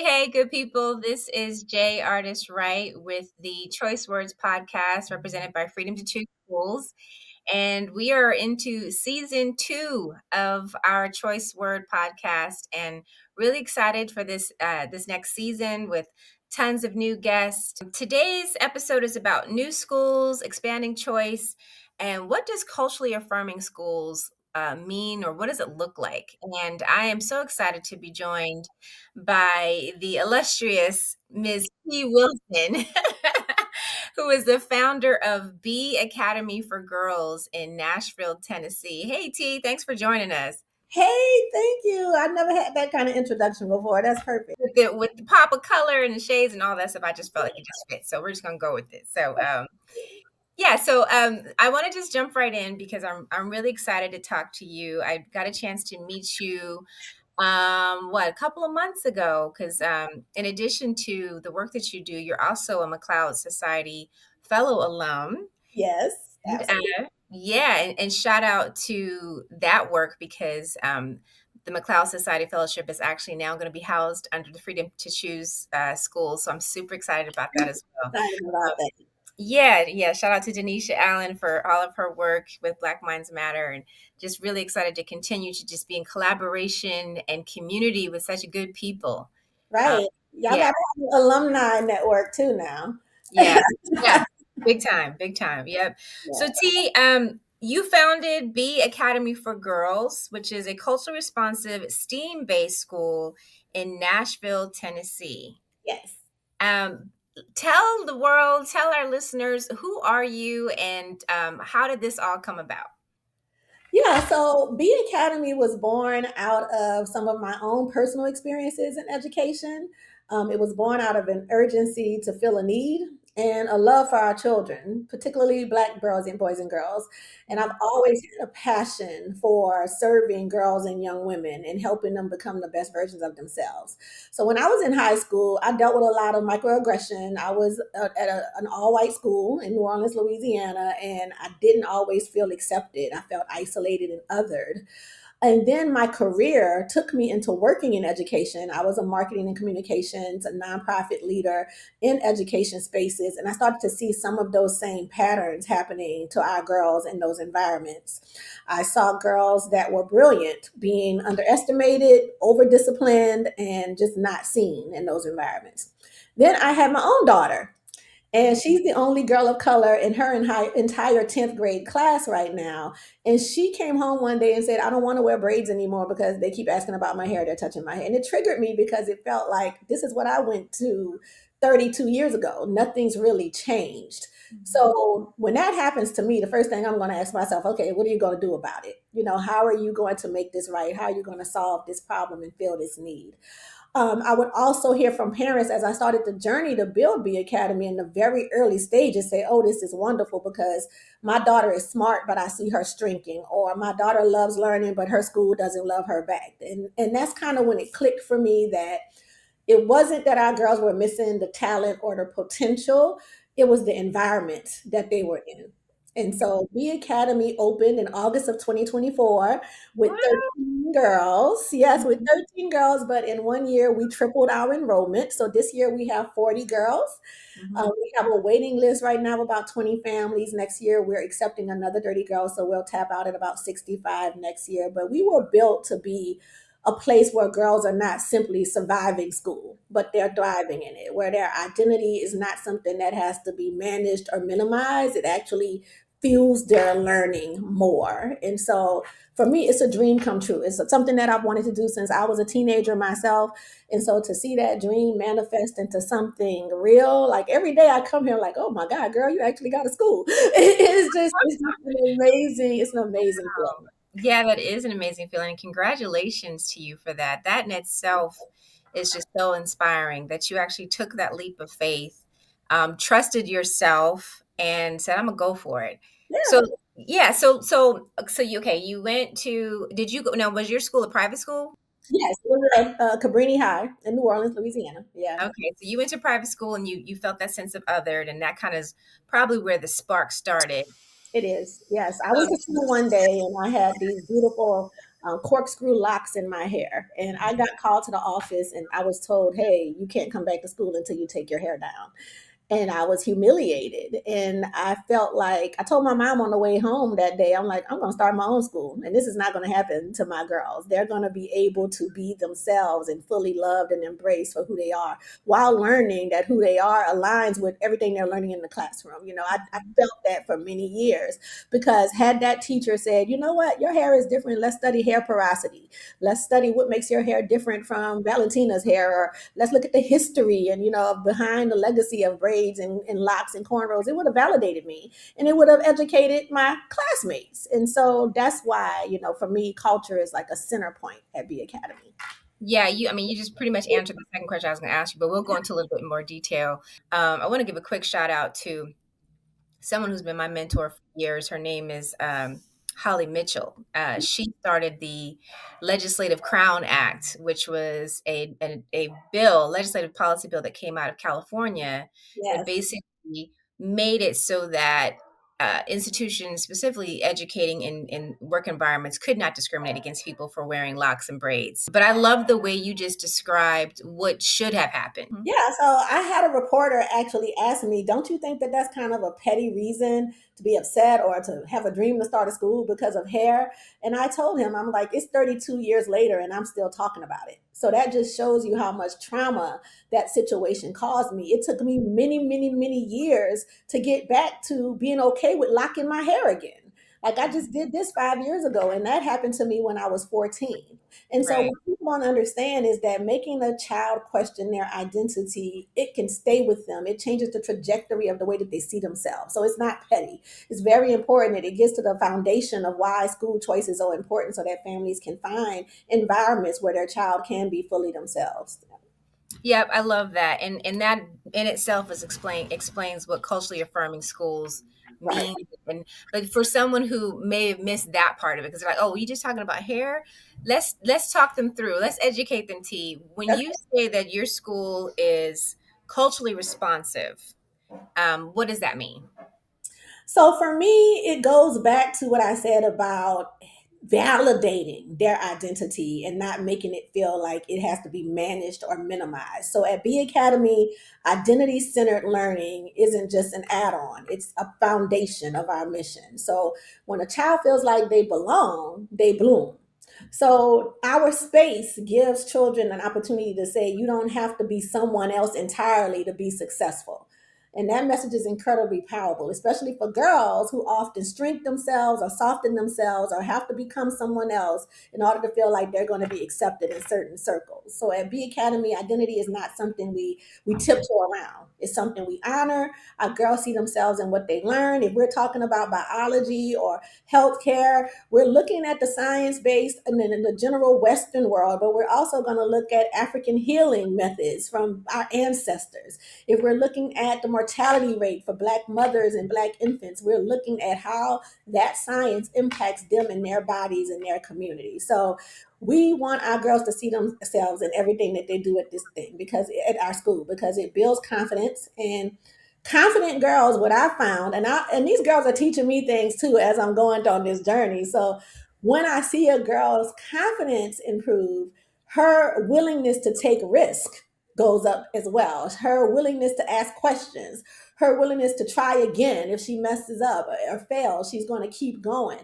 Hey, good people. This is Jay Artist Wright with the Choice Words podcast, represented by Freedom to Choose Schools. And we are into season 2 of our Choice Word podcast, and really excited for this next season with tons of new guests. Today's episode is about new schools, expanding choice, and what does culturally affirming schools mean, or what does it look like? And I am so excited to be joined by the illustrious Ms. P. Wilson, who is the founder of B Academy for Girls in Nashville, Tennessee. Hey, T, thanks for joining us. Hey, thank you. I never had that kind of introduction before. That's perfect. With the pop of color and the shades and all that stuff, I just felt like it just fit. So we're just gonna go with it. So I want to just jump right in because I'm really excited to talk to you. I got a chance to meet you a couple of months ago, because in addition to the work that you do, you're also a McLeod Society fellow alum. Yes, And, absolutely. and shout out to that work, because the McLeod Society Fellowship is actually now going to be housed under the Freedom to Choose school. So I'm super excited about that as well. Excited about that. Yeah. Shout out to Denisha Allen for all of her work with Black Minds Matter, and just really excited to continue to just be in collaboration and community with such good people. Um, Right. Y'all got yeah, to have an alumni network too now. yeah, yeah. Big time, big time. Yep. So Yeah. T, you founded B Academy for Girls, which is a culturally responsive, STEAM-based school in Nashville, Tennessee. Yes. Um, Tell the world, tell our listeners, who are you, and how did this all come about? Yeah, so B Academy was born out of some of my own personal experiences in education. It was born out of an urgency to fill a need and a love for our children, particularly Black girls and boys and girls. And I've always had a passion for serving girls and young women and helping them become the best versions of themselves. So when I was in high school, I dealt with a lot of microaggression. I was at an all-white school in New Orleans, Louisiana, and I didn't always feel accepted. I felt isolated and othered. And then my career took me into working in education. I was a marketing and communications, a nonprofit leader in education spaces. And I started to see some of those same patterns happening to our girls in those environments. I saw girls that were brilliant being underestimated, over disciplined, and just not seen in those environments. Then I had my own daughter, and she's the only girl of color in her entire 10th grade class right now. And she came home one day and said, I don't want to wear braids anymore because they keep asking about my hair. They're touching my hair. And it triggered me because it felt like this is what I went to 32 years ago. Nothing's really changed. So when that happens to me, the first thing I'm going to ask myself, okay, what are you going to do about it? How are you going to make this right? How are you going to solve this problem and fill this need? I would also hear from parents as I started the journey to build B Academy in the very early stages say, oh, this is wonderful because my daughter is smart, but I see her shrinking, or my daughter loves learning, but her school doesn't love her back. And that's kind of when it clicked for me that it wasn't that our girls were missing the talent or the potential, it was the environment that they were in. And so B Academy opened in August of 2024 with What? 13 girls. Yes, with 13 girls, but in one year we tripled our enrollment. So this year we have 40 girls. Mhm. We have a waiting list right now of about 20 families. Next year we're accepting another 30 girls, so we'll tap out at about 65 next year. But we were built to be a place where girls are not simply surviving school, but they're thriving in it, where their identity is not something that has to be managed or minimized. It actually fuels their learning more. And so for me, it's a dream come true. It's something that I've wanted to do since I was a teenager myself. And so to see that dream manifest into something real, like every day I come here like, oh my God, girl, you actually got a school. It's an amazing feeling. Yeah, that is an amazing feeling. Congratulations to you for that. That in itself is just so inspiring that you actually took that leap of faith, trusted yourself, and said, "I'm gonna go for it." So, Yeah. yeah, so you okay? You went to? Did you go? Now, was your school a private school? Yes, it was Cabrini High in New Orleans, Louisiana. Yeah, Okay, so you went to private school and you felt that sense of othered, and that kind of is probably where the spark started. it is. Yes, I went to school one day and I had these beautiful corkscrew locks in my hair. And I got called to the office and I was told, hey, you can't come back to school until you take your hair down. And I was humiliated. And I felt like I told my mom on the way home that day, I'm like, I'm going to start my own school. And this is not going to happen to my girls. They're going to be able to be themselves and fully loved and embraced for who they are while learning that who they are aligns with everything they're learning in the classroom. I felt that for many years because had that teacher said, you know what, your hair is different. Let's study hair porosity. Let's study what makes your hair different from Valentina's hair, or let's look at the history and behind the legacy of braids and locks and cornrows. It would have validated me and it would have educated my classmates. And so that's why, for me, culture is like a center point at B Academy. Yeah, you just pretty much answered the second question I was going to ask you, but we'll go into a little bit more detail. I want to give a quick shout out to someone who's been my mentor for years. Her name is Holly Mitchell. She started the Legislative Crown Act, which was a legislative policy bill that came out of California that Yes. basically made it so that institutions, specifically educating in work environments, could not discriminate against people for wearing locks and braids. But I love the way you just described what should have happened. Yeah, so I had a reporter actually ask me, don't you think that that's kind of a petty reason to be upset or to have a dream to start a school because of hair? And I told him, I'm like, it's 32 years later and I'm still talking about it. So that just shows you how much trauma that situation caused me. It took me many, many, many years to get back to being okay with locking my hair again. Like I just did this 5 years ago, and that happened to me when I was 14. And so Right. what people want to understand is that making a child question their identity, it can stay with them. It changes the trajectory of the way that they see themselves. So it's not petty. It's very important that it gets to the foundation of why school choice is so important so that families can find environments where their child can be fully themselves. Yep, I love that, and that in itself is explains what culturally affirming schools Right. mean. And but for someone who may have missed that part of it, because they're like, "Oh, you just talking about hair?" Let's talk them through. Let's educate them. T. When you say that your school is culturally responsive, what does that mean? So for me, it goes back to what I said about validating their identity and not making it feel like it has to be managed or minimized. So at B Academy, identity centered learning isn't just an add on, it's a foundation of our mission. So when a child feels like they belong, they bloom. So our space gives children an opportunity to say, you don't have to be someone else entirely to be successful. And that message is incredibly powerful, especially for girls who often shrink themselves or soften themselves or have to become someone else in order to feel like they're going to be accepted in certain circles. So at B Academy, identity is not something we tiptoe around. It's something we honor. Our girls see themselves in what they learn. If we're talking about biology or healthcare, we're looking at the science based and then in the general Western world, but we're also going to look at African healing methods from our ancestors. If we're looking at the mortality rate for Black mothers and Black infants, we're looking at how that science impacts them and their bodies and their community. So we want our girls to see themselves in everything that they do at this thing because at our school, because it builds confidence. And confident girls, what I found, and these girls are teaching me things too as I'm going on this journey. So when I see a girl's confidence improve, her willingness to take risk goes up as well. Her willingness to ask questions, her willingness to try again if she messes up or fails, she's going to keep going.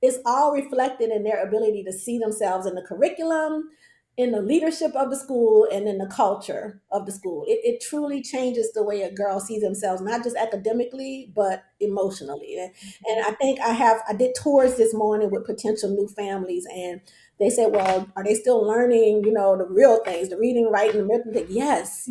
It's all reflected in their ability to see themselves in the curriculum, in the leadership of the school, and in the culture of the school. It truly changes the way a girl sees themselves, not just academically, but emotionally. And I think I did tours this morning with potential new families, and they said, well, are they still learning, the real things, the reading, writing, arithmetic? Yes,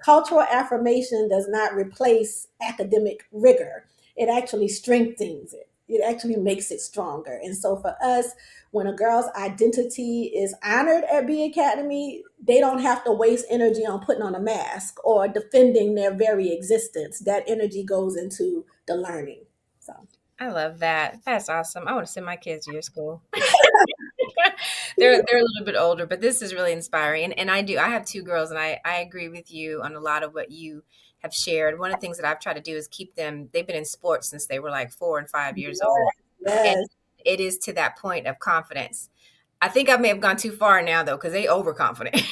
cultural affirmation does not replace academic rigor. It actually strengthens it. It actually makes it stronger. And so for us, when a girl's identity is honored at B Academy, they don't have to waste energy on putting on a mask or defending their very existence. That energy goes into the learning. So I love that. That's awesome. I want to send my kids to your school. They're a little bit older, but this is really inspiring. And I have two girls, and I agree with you on a lot of what you have shared. One of the things that I've tried to do is keep them. They've been in sports since they were like 4 and 5 years old, yes, and yes. it is to that point of confidence. I think I may have gone too far now though, because they overconfident.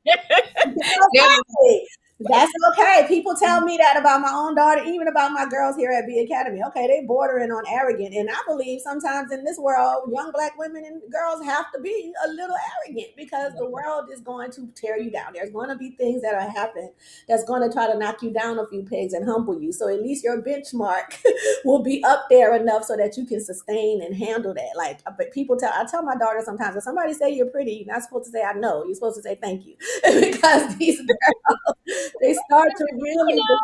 Now, Okay. That's okay. People tell me that about my own daughter, even about my girls here at B Academy. Okay, they bordering on arrogant. And I believe sometimes in this world, young black women and girls have to be a little arrogant because the world is going to tear you down. There's going to be things that are happen that's going to try to knock you down a few pegs and humble you. So at least your benchmark will be up there enough so that you can sustain and handle that. Like, but I tell my daughter sometimes, if somebody say you're pretty, you're not supposed to say I know. You're supposed to say thank you. Because these they start to you really, know,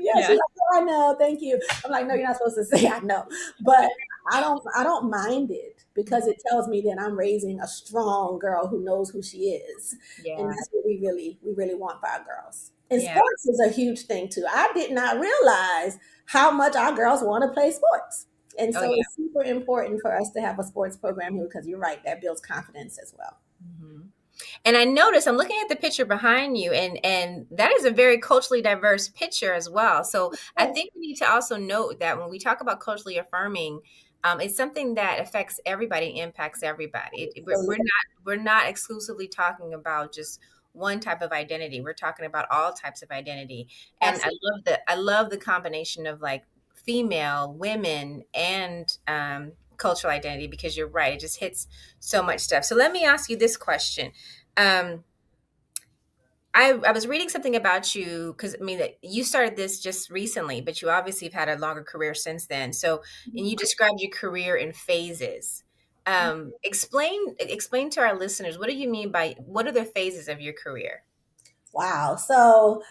yeah, she's yeah, like, oh, I know, thank you. I'm like, no, you're not supposed to say I know. But I don't mind it because it tells me that I'm raising a strong girl who knows who she is. And yeah, that's what we really want for our girls. And yeah, sports is a huge thing too. I did not realize how much our girls want to play sports. And oh so yeah. it's super important for us to have a sports program here because you're right, that builds confidence as well. Mhm. And I noticed I'm looking at the picture behind you, and that is a very culturally diverse picture as well. So I Oh, think we need to also note that when we talk about culturally affirming, it's something that affects everybody, impacts everybody. We're not exclusively talking about just one type of identity. We're talking about all types of identity, and absolutely. I love the combination of like female, women, and cultural identity because you're right. It just hits so much stuff. So let me ask you this question. Um, I was reading something about you because I mean that you started this just recently, but you obviously have had a longer career since then. So, and you described your career in phases. Explain to our listeners, what do you mean by what are the phases of your career? Wow. So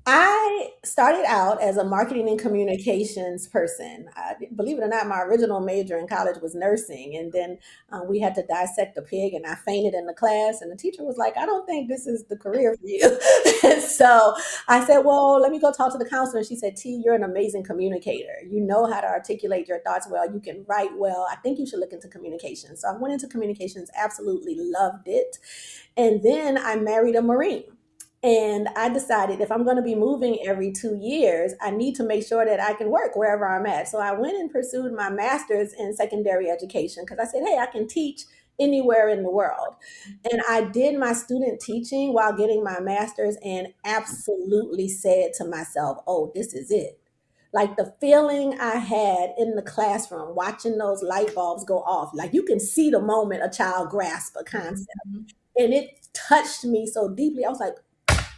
I started out as a marketing and communications person. Believe it or not, my original major in college was nursing. And then we had to dissect a pig, and I fainted in the class. And the teacher was like, I don't think this is the career for you. And so I said, well, let me go talk to the counselor. She said, T, you're an amazing communicator. You know how to articulate your thoughts well. You can write well. I think you should look into communications. So I went into communications, absolutely loved it. And then I married a Marine. And I decided if I'm going to be moving every 2 years, I need to make sure that I can work wherever I'm at. So I went and pursued my master's in secondary education because I said, hey, I can teach anywhere in the world. And I did my student teaching while getting my master's and absolutely said to myself, oh, this is it. Like the feeling I had in the classroom, watching those light bulbs go off, like you can see the moment a child grasps a concept. Mhm. And it touched me so deeply. I was like,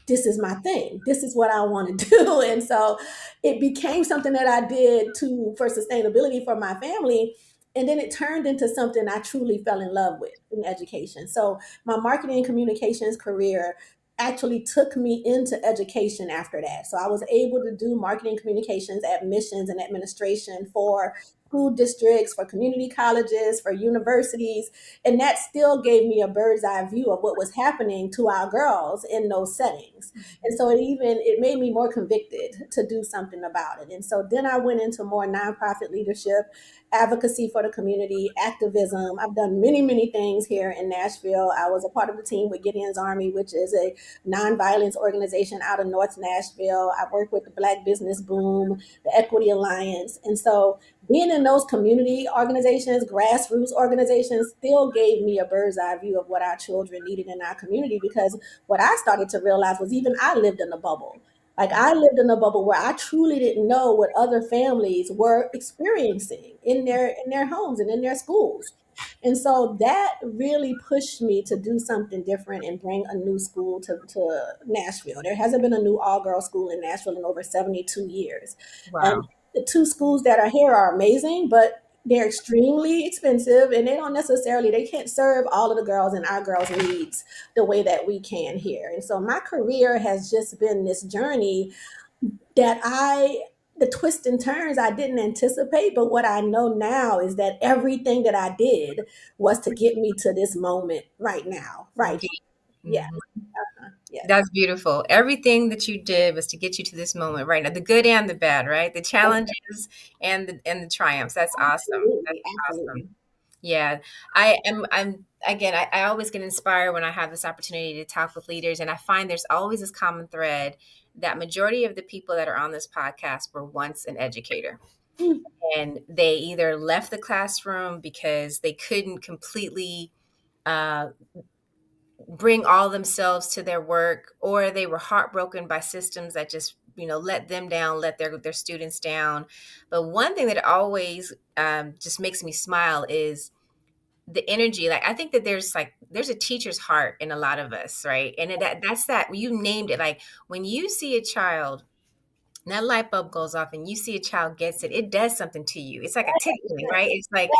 this is my thing. This is what I want to do. And so it became something that I did for sustainability for my family. And then it turned into something I truly fell in love with in education. So my marketing and communications career actually took me into education after that. So I was able to do marketing communications, admissions, and administration for school districts, for community colleges, for universities, and that still gave me a bird's eye view of what was happening to our girls in those settings. And so it made me more convicted to do something about it. And so then I went into more nonprofit leadership, advocacy for the community, activism. I've done many, many things here in Nashville. I was a part of the team with Gideon's Army, which is a nonviolence organization out of North Nashville. I work with the Black Business Boom, the Equity Alliance. And so being in those community organizations, grassroots organizations, still gave me a bird's eye view of what our children needed in our community. Because what I started to realize was even I lived in a bubble. Like I lived in a bubble where I truly didn't know what other families were experiencing in their homes and in their schools. And so that really pushed me to do something different and bring a new school to Nashville. There hasn't been a new all girl school in Nashville in over 72 years. And Wow. the two schools that are here are amazing, but they're extremely expensive and they can't serve all of the girls and our girls' needs the way that we can here. And so my career has just been this journey that the twists and turns I didn't anticipate, but what I know now is that everything that I did was to get me to this moment right now, right Indeed. here. Yeah, Mhm. yes, That's beautiful. Everything that you did was to get you to this moment right now, the good and the bad, right? The challenges and the triumphs. That's awesome. That's absolutely, awesome. absolutely. Yeah. I'm again, I always get inspired when I have this opportunity to talk with leaders, and I find there's always this common thread that majority of the people that are on this podcast were once an educator. Mm. and they either left the classroom because they couldn't completely uh, bring all themselves to their work, or they were heartbroken by systems that just let them down, let their students down. But one thing that always just makes me smile is the energy. Like, I think that there's a teacher's heart in a lot of us, right? And that's that you named it. Like, when you see a child and that light bulb goes off and you see a child gets it, it does something to you. It's like a tickling, right? It's like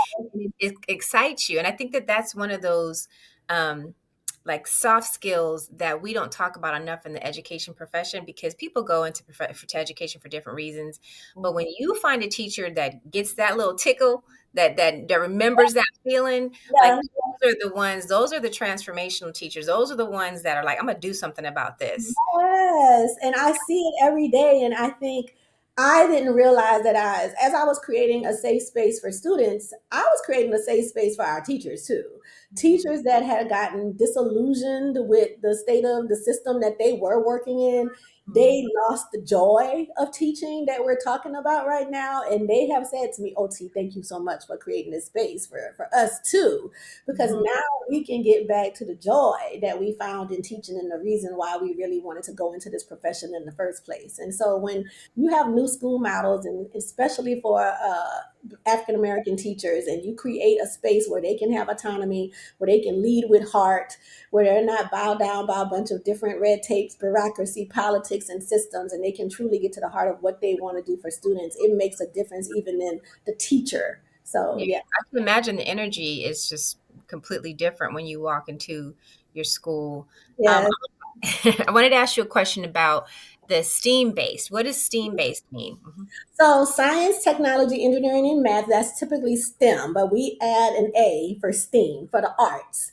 it excites you. And I think that that's one of those um, like soft skills that we don't talk about enough in the education profession, because people go into to education for different reasons. But when you find a teacher that gets that little tickle, that remembers that feeling, like, Yeah. those are the transformational teachers. Those are the ones that are like, I'm gonna do something about this. Yes, and I see it every day, and I think I didn't realize that as I was creating a safe space for students, I was creating a safe space for our teachers too. Teachers that had gotten disillusioned with the state of the system that they were working in, Mhm. they lost the joy of teaching that we're talking about right now, and they have said to me, "OT, thank you so much for creating this space for us too." Because Mhm. now we can get back to the joy that we found in teaching and the reason why we really wanted to go into this profession in the first place. And so when you have new school models, and especially for African American teachers, and you create a space where they can have autonomy, where they can lead with heart, where they're not bowed down by a bunch of different red tapes, bureaucracy, politics, and systems, and they can truly get to the heart of what they want to do for students, it makes a difference even in the teacher. So Yeah, yeah. I can imagine the energy is just completely different when you walk into your school. Um, Yeah. I wanted to ask you a question about the STEAM based. What does STEAM based mean? Mhm. So science, technology, engineering, and math, that's typically STEM, but we add an A for STEAM, for the arts.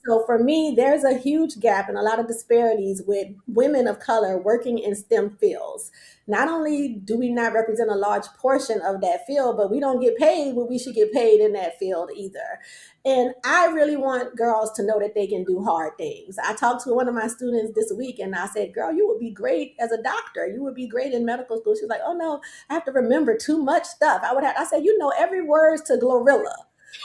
So for me, there's a huge gap and a lot of disparities with women of color working in STEM fields. Not only do we not represent a large portion of that field, but we don't get paid what we should get paid in that field either. And I really want girls to know that they can do hard things. I talked to one of my students this week and I said, "Girl, you would be great as a doctor. You would be great in medical school." She was like, "Oh no, I have to remember too much stuff." I said, "You know every word to Glorilla.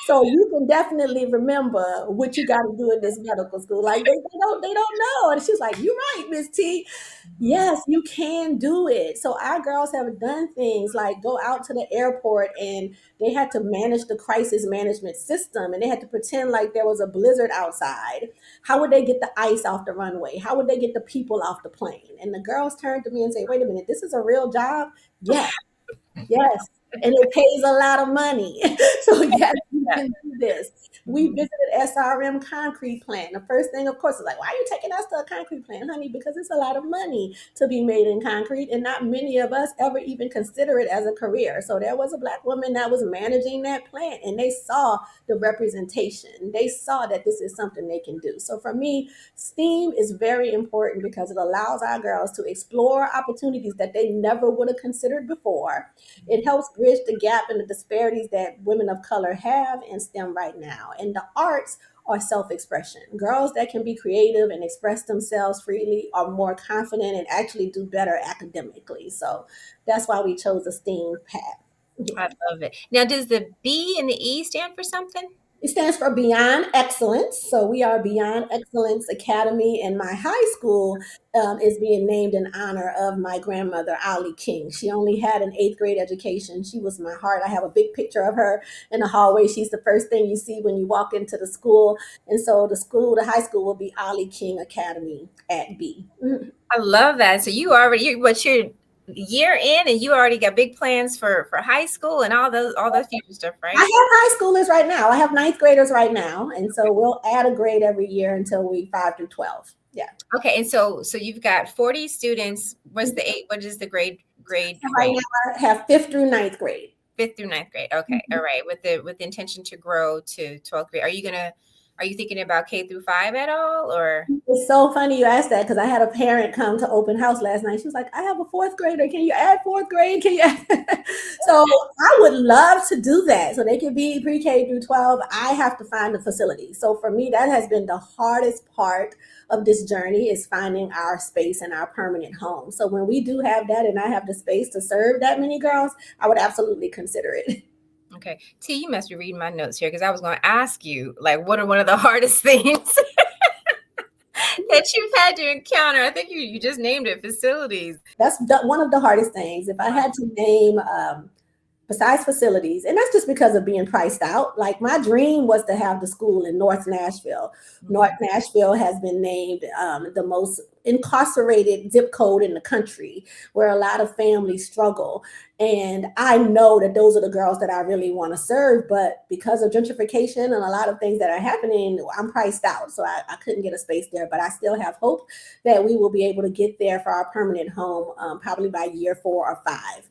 So you can definitely remember what you got to do in this medical school." Like they don't know. And she's like, "You're right, Miss T. Mhm. Yes, you can do it." So our girls have done things like go out to the airport and they had to manage the crisis management system and they had to pretend like there was a blizzard outside. How would they get the ice off the runway? How would they get the people off the plane? And the girls turned to me and say, "Wait a minute, this is a real job?" Yes. Yes, and it pays a lot of money. So yes, you Yeah. can do this. We Mhm. visited SRM concrete plant. The first thing, of course, is like, "Why are you taking us to a concrete plant, honey?" Because it's a lot of money to be made in concrete, and not many of us ever even consider it as a career. So there was a black woman that was managing that plant, and they saw the representation. They saw that this is something they can do. So for me, STEAM is very important because it allows our girls to explore opportunities that they never would have considered before. It helps bridge the gap and the disparities that women of color have in STEM right now. And the arts are self expression. Girls that can be creative and express themselves freely are more confident and actually do better academically. So that's why we chose a STEAM path. I love it. Now, does the B and the E stand for something? It stands for Beyond Excellence. So we are Beyond Excellence Academy, and my high school is being named in honor of my grandmother, Ali King. She only had an eighth grade education. She was my heart. I have a big picture of her in the hallway. She's the first thing you see when you walk into the school. And so the high school will be Ali King Academy at B. Mhm. I love that. So but you're year in and you already got big plans for high school and all those future stuff, I right? have high schoolers right now. I have ninth graders right now. And so we'll add a grade every year until we 5 through 12. Yeah. Okay, and so you've got 40 students. What is the grade So right range? now I have fifth through ninth grade. Fifth through ninth grade. Okay, all right. With the intention to grow to 12th grade. Are you gonna Are you thinking about K through 5 at all, or? It's so funny you asked that because I had a parent come to open house last night. She was like, I have a fourth grader. Can you add fourth grade? Can you add? So I would love to do that. So they can be pre-K through 12. I have to find the facility. So for me, that has been the hardest part of this journey is finding our space and our permanent home. So when we do have that and I have the space to serve that many girls, I would absolutely consider it. Okay. T, you must be reading my notes here because I was going to ask you, like, what are one of the hardest things that you've had to encounter? I think you just named it, facilities. That's one of the hardest things. If I had to name besides facilities, and that's just because of being priced out. Like my dream was to have the school in North Nashville. North Nashville has been named the most incarcerated zip code in the country, where a lot of families struggle. And I know that those are the girls that I really want to serve, but because of gentrification and a lot of things that are happening, I'm priced out. So I couldn't get a space there, but I still have hope that we will be able to get there for our permanent home, probably by year 4 or 5.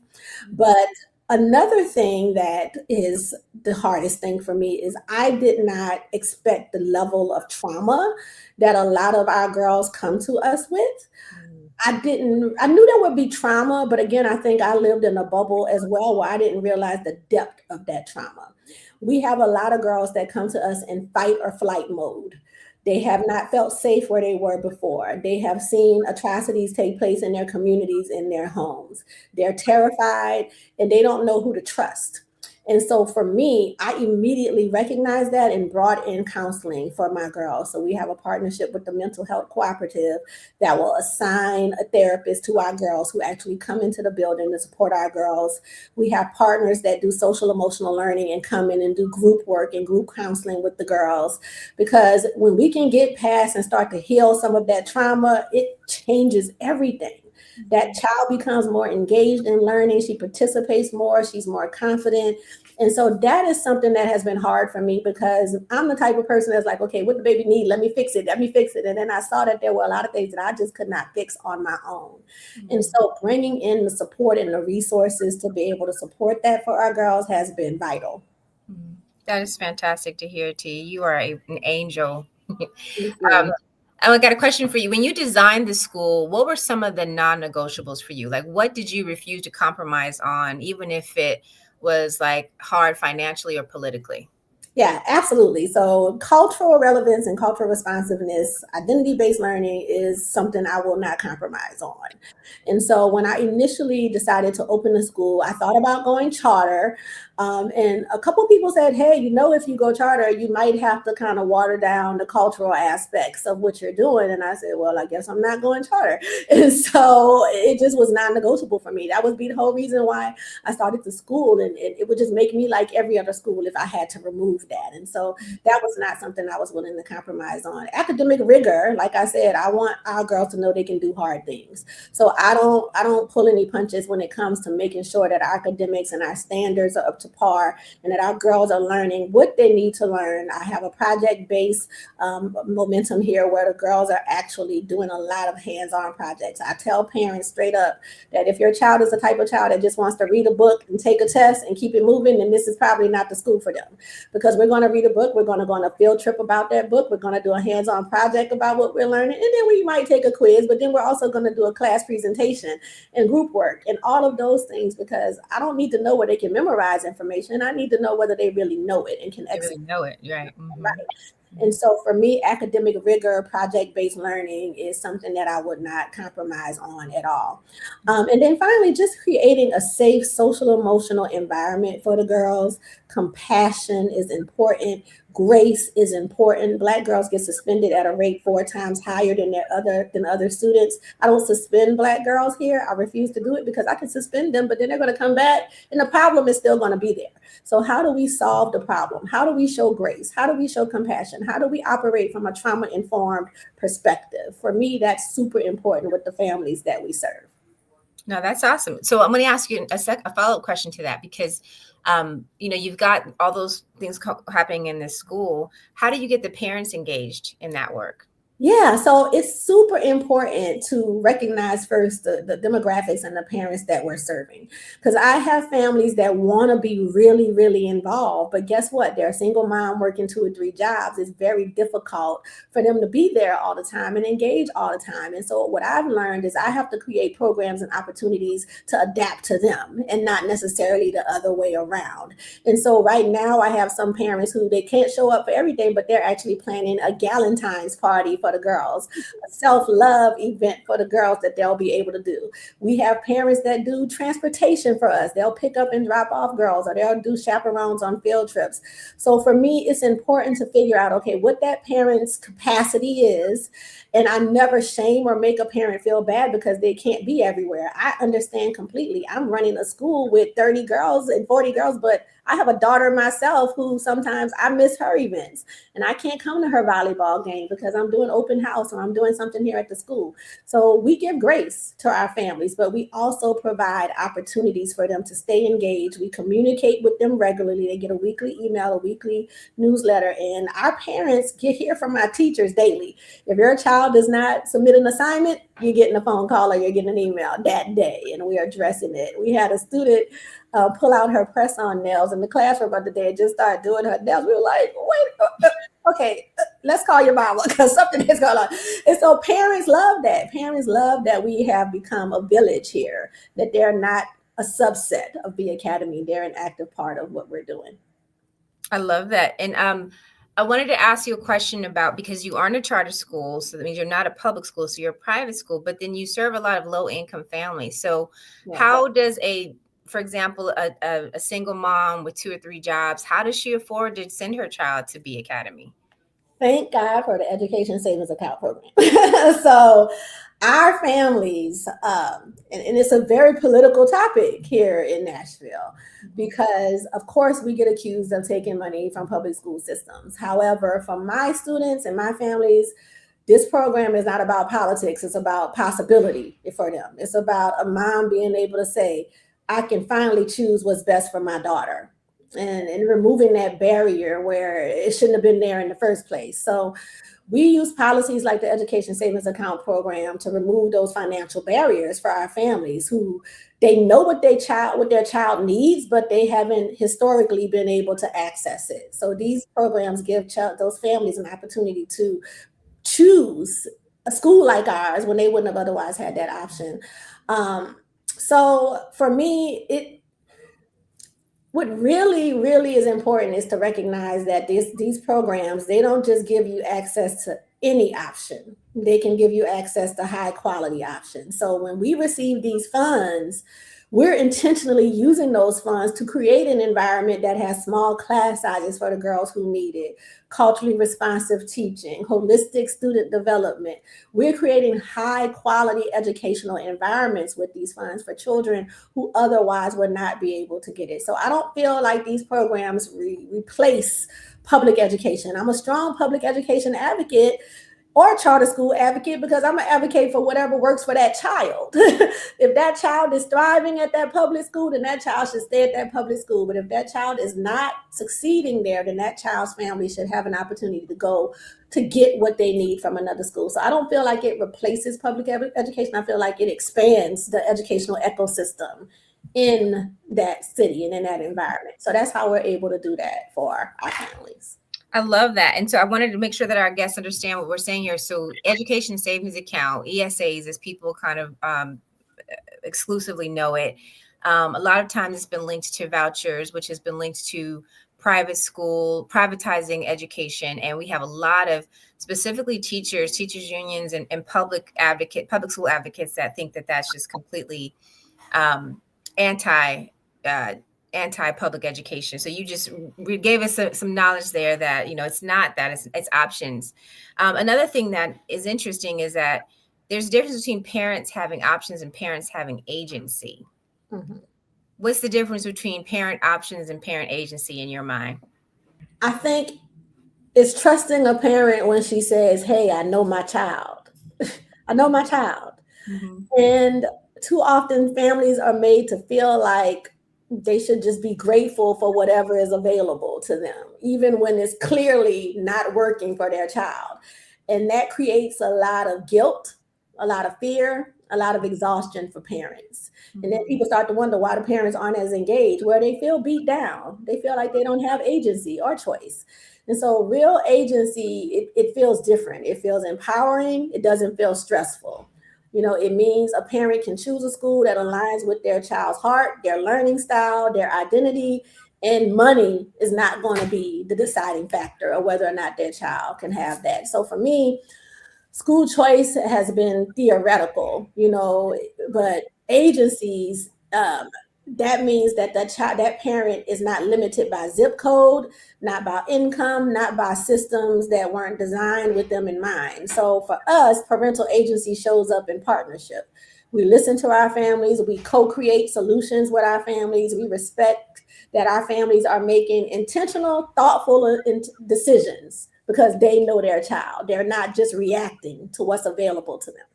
But another thing that is the hardest thing for me is I did not expect the level of trauma that a lot of our girls come to us with. I knew there would be trauma, but again, I think I lived in a bubble as well where I didn't realize the depth of that trauma. We have a lot of girls that come to us in fight or flight mode. They have not felt safe where they were before. They have seen atrocities take place in their communities, in their homes. They're terrified and they don't know who to trust. And so for me, I immediately recognized that and brought in counseling for my girls. So we have a partnership with the Mental Health Cooperative that will assign a therapist to our girls who actually come into the building to support our girls. We have partners that do social emotional learning and come in and do group work and group counseling with the girls. Because when we can get past and start to heal some of that trauma, it changes everything. That child becomes more engaged in learning. She participates more. She's more confident. And so that is something that has been hard for me because I'm the type of person that's like, okay, what the baby need? Let me fix it. Let me fix it. And then I saw that there were a lot of things that I just could not fix on my own. And so bringing in the support and the resources to be able to support that for our girls has been vital. That is fantastic to hear, T. You are an angel. Thank you. I got a question for you. When you designed the school, what were some of the non-negotiables for you? Like, what did you refuse to compromise on, even if it was like hard financially or politically? Yeah, absolutely. So, cultural relevance and cultural responsiveness, identity based learning is something I will not compromise on. And so, when I initially decided to open the school, I thought about going charter. And a couple people said, hey, if you go charter, you might have to kind of water down the cultural aspects of what you're doing. And I said, well, I guess I'm not going charter. And so, it just was non negotiable for me. That would be the whole reason why I started the school. And it would just make me like every other school if I had to remove that. And so that was not something I was willing to compromise on. Academic rigor, like I said, I want our girls to know they can do hard things. So I don't pull any punches when it comes to making sure that our academics and our standards are up to par and that our girls are learning what they need to learn. I have a project-based momentum here where the girls are actually doing a lot of hands-on projects. I tell parents straight up that if your child is the type of child that just wants to read a book and take a test and keep it moving, then this is probably not the school for them. Because we're going to read a book, we're going to go on a field trip about that book, we're going to do a hands-on project about what we're learning, and then we might take a quiz, but then we're also going to do a class presentation and group work and all of those things, because I don't need to know where they can memorize information. I need to know whether they really know it and can You execute. really know it, right? Right. And so for me, academic rigor, project-based learning is something that I would not compromise on at all. And then finally, just creating a safe social emotional environment for the girls. Compassion is important. Grace is important. Black girls get suspended at a rate 4 times higher than other students. I don't suspend Black girls here. I refuse to do it because I can suspend them, but then they're going to come back and the problem is still going to be there. So how do we solve the problem? How do we show grace? How do we show compassion? How do we operate from a trauma-informed perspective? For me, that's super important with the families that we serve. No, that's awesome. So I'm going to ask you a follow-up question to that because, you've got all those things happening in this school. How do you get the parents engaged in that work? Yeah, so it's super important to recognize first the demographics and the parents that we're serving. Because I have families that want to be really, really involved, but guess what? They're a single mom working 2 or 3 jobs. It's very difficult for them to be there all the time and engage all the time. And so, what I've learned is I have to create programs and opportunities to adapt to them and not necessarily the other way around. And so right now I have some parents who they can't show up for everything, but they're actually planning a Galentine's party for the girls, a self-love event for the girls that they'll be able to do. We have parents that do transportation for us. They'll pick up and drop off girls, or they'll do chaperones on field trips. So for me, it's important to figure out, okay, what that parent's capacity is. And I never shame or make a parent feel bad because they can't be everywhere. I understand completely. I'm running a school with 30 girls and 40 girls, but I have a daughter myself who sometimes I miss her events and I can't come to her volleyball game because I'm doing open house or I'm doing something here at the school. So we give grace to our families, but we also provide opportunities for them to stay engaged. We communicate with them regularly. They get a weekly email, a weekly newsletter, and our parents get hear from our teachers daily. If your child does not submit an assignment, you're getting a phone call or you're getting an email that day, and we are addressing it. We had a student pull out her press-on nails in the classroom the other day and just started doing her nails. We were like, wait, okay, let's call your mama because something is going on. And so parents love that. Parents love that we have become a village here, that they're not a subset of the academy. They're an active part of what we're doing. I love that. And I wanted to ask you a question about, because you aren't a charter school, so that means you're not a public school, so you're a private school, but then you serve a lot of low income families. So Yes. how does for example, a single mom with 2 or 3 jobs, how does she afford to send her child to B Academy? Thank God for the education savings account program. So our families, and it's a very political topic here in Nashville because, of course, we get accused of taking money from public school systems. However, for my students and my families, this program is not about politics. It's about possibility for them. It's about a mom being able to say, I can finally choose what's best for my daughter. And removing that barrier where it shouldn't have been there in the first place. So we use policies like the education savings account program to remove those financial barriers for our families who they know what their child needs, but they haven't historically been able to access it. So these programs give those families an opportunity to choose a school like ours when they wouldn't have otherwise had that option. So for me, what really, really is important is to recognize that these programs, they don't just give you access to any option. They can give you access to high quality options. So when we receive these funds, we're intentionally using those funds to create an environment that has small class sizes for the girls who need it, culturally responsive teaching, holistic student development. We're creating high quality educational environments with these funds for children who otherwise would not be able to get it. So I don't feel like these programs replace public education. I'm a strong public education advocate or charter school advocate because I'm an advocate for whatever works for that child. If that child is thriving at that public school, then that child should stay at that public school. But if that child is not succeeding there, then that child's family should have an opportunity to go to get what they need from another school. So I don't feel like it replaces public education. I feel like it expands the educational ecosystem in that city and in that environment. So that's how we're able to do that for our families. I love that. And so I wanted to make sure that our guests understand what we're saying here. So education savings account, ESAs, as people kind of exclusively know it. A lot of times it's been linked to vouchers, which has been linked to private school, privatizing education. And we have a lot of specifically teachers unions and public school advocates that think that that's just completely anti uh, anti-public education. So you just gave us some knowledge there that, it's not that, it's options. Another thing that is interesting is that there's a difference between parents having options and parents having agency. Mhm. What's the difference between parent options and parent agency in your mind? I think it's trusting a parent when she says, hey, I know my child. I know my child. Mhm. And too often families are made to feel like they should just be grateful for whatever is available to them, even when it's clearly not working for their child. And that creates a lot of guilt, a lot of fear, a lot of exhaustion for parents. And then people start to wonder why the parents aren't as engaged, where they feel beat down. They feel like they don't have agency or choice. And so real agency, it feels different. It feels empowering. It doesn't feel stressful. It means a parent can choose a school that aligns with their child's heart, their learning style, their identity, and money is not going to be the deciding factor of whether or not their child can have that. So for me, school choice has been theoretical, but agencies, that means that that parent is not limited by zip code, not by income, not by systems that weren't designed with them in mind. So for us, parental agency shows up in partnership. We listen to our families, we co-create solutions with our families, we respect that our families are making intentional, thoughtful decisions because they know their child. They're not just reacting to what's available to them.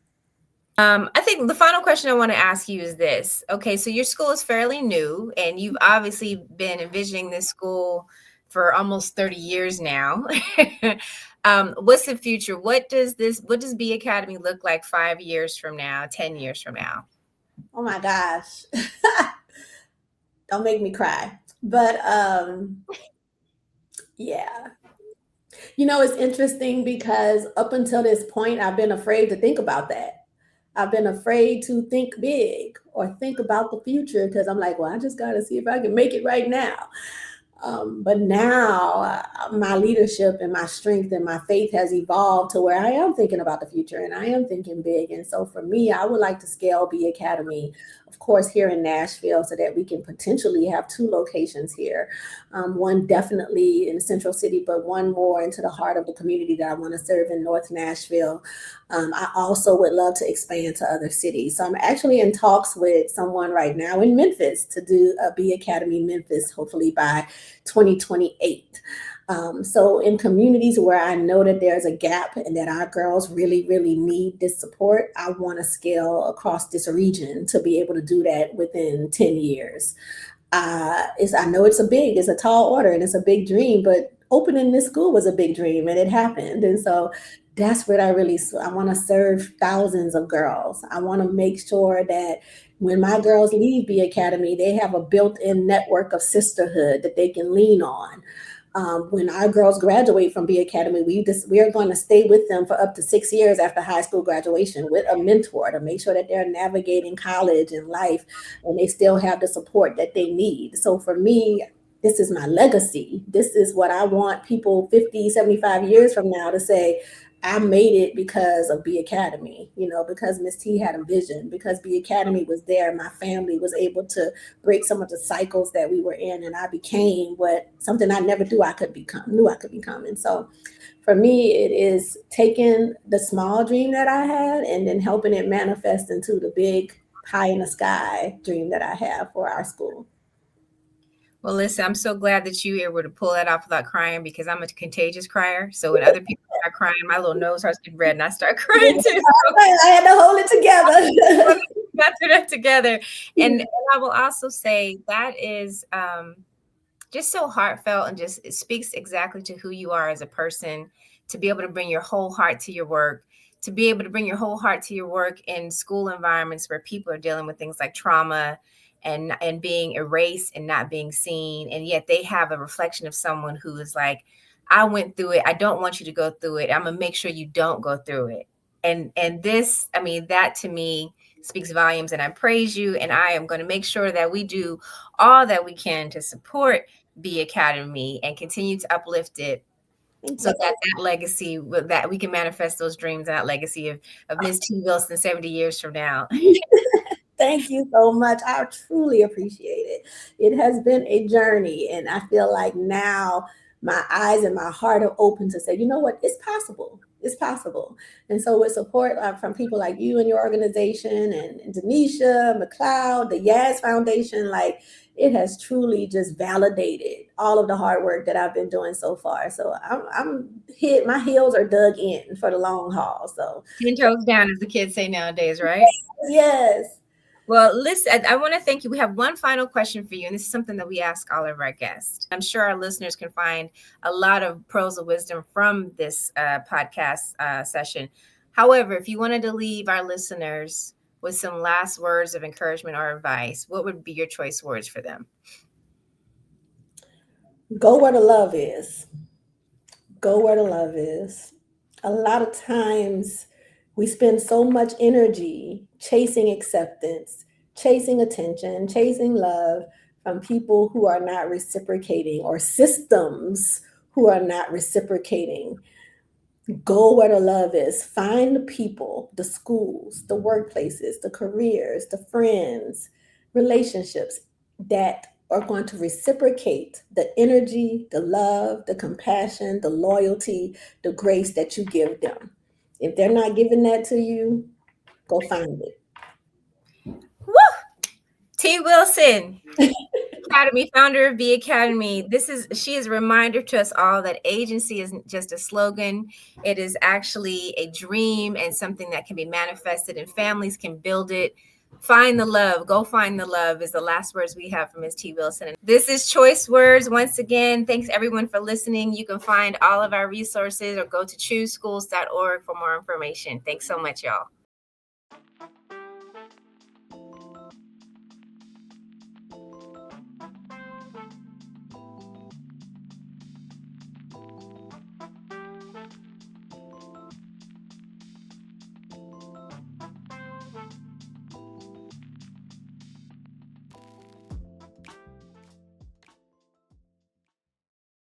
I think the final question I want to ask you is this. Okay, so your school is fairly new, and you've obviously been envisioning this school for almost 30 years now. What's the future? What does B Academy look like 5 years from now, 10 years from now? Oh my gosh. Don't make me cry. But yeah. It's interesting because up until this point, I've been afraid to think about that. I've been afraid to think big or think about the future because I'm like, well, I just got to see if I can make it right now. But now my leadership and my strength and my faith has evolved to where I am thinking about the future and I am thinking big. And so for me, I would like to scale B Academy, of course, here in Nashville so that we can potentially have 2 locations here. One definitely in the central city, but one more into the heart of the community that I want to serve in North Nashville. I also would love to expand to other cities. So I'm actually in talks with someone right now in Memphis to do a B Academy Memphis, hopefully by 2028. So in communities where I know that there's a gap and that our girls really, really need this support, I want to scale across this region to be able to do that within 10 years. I know it's a tall order and it's a big dream, but opening this school was a big dream and it happened. And so that's what I want to serve thousands of girls. I want to make sure that when my girls leave B Academy, they have a built-in network of sisterhood that they can lean on. When our girls graduate from B Academy, we are going to stay with them for up to 6 years after high school graduation with a mentor to make sure that they're navigating college and life and they still have the support that they need. So for me, this is my legacy. This is what I want people 50, 75 years from now to say, I made it because of B Academy, because Miss T had a vision, because B Academy was there. My family was able to break some of the cycles that we were in, and I became something I never knew I could become. And so for me, it is taking the small dream that I had and then helping it manifest into the big pie in the sky dream that I have for our school. Well, listen, I'm so glad that you were able to pull that off without crying because I'm a contagious crier. So when other people start crying, my little nose starts getting red and I start crying too. I had to hold it together. Got that together. And I will also say that is just so heartfelt and just it speaks exactly to who you are as a person, to be able to bring your whole heart to your work, to be able to bring your whole heart to your work in school environments where people are dealing with things like trauma and being erased and not being seen, and yet they have a reflection of someone who is like, I went through it, I don't want you to go through it, I'm gonna make sure you don't go through it. And this, I mean, that to me speaks volumes, and I praise you, and I am going to make sure that we do all that we can to support B Academy and continue to uplift it so that legacy, that we can manifest those dreams and that legacy of Ms. T. Wilson 70 years from now. Thank you so much. I truly appreciate it. It has been a journey, and I feel like now my eyes and my heart are open to say, you know what, it's possible. It's possible. And so with support from people like you and your organization and Denisha, McLeod, the Yaz Foundation, like it has truly just validated all of the hard work that I've been doing so far. So I'm hit, my heels are dug in for the long haul. So 10 toes down, as the kids say nowadays, right? Yes. Well, listen, I want to thank you. We have one final question for you, and this is something that we ask all of our guests. I'm sure our listeners can find a lot of pearls of wisdom from this podcast session. However, if you wanted to leave our listeners with some last words of encouragement or advice, what would be your choice words for them? Go where the love is. Go where the love is. A lot of times we spend so much energy chasing acceptance, chasing attention, chasing love from people who are not reciprocating or systems who are not reciprocating. Go where the love is. Find the people, the schools, the workplaces, the careers, the friends, relationships that are going to reciprocate the energy, the love, the compassion, the loyalty, the grace that you give them. If they're not giving that to you, go find Woo! T. Wilson, Academy, founder of B Academy. She is a reminder to us all that agency isn't just a slogan. It is actually a dream and something that can be manifested, and families can build it. Find the love. Go find the love is the last words we have from Ms. T. Wilson. And this is Choice Words. Once again, thanks everyone for listening. You can find all of our resources or go to chooseschools.org for more information. Thanks so much, y'all.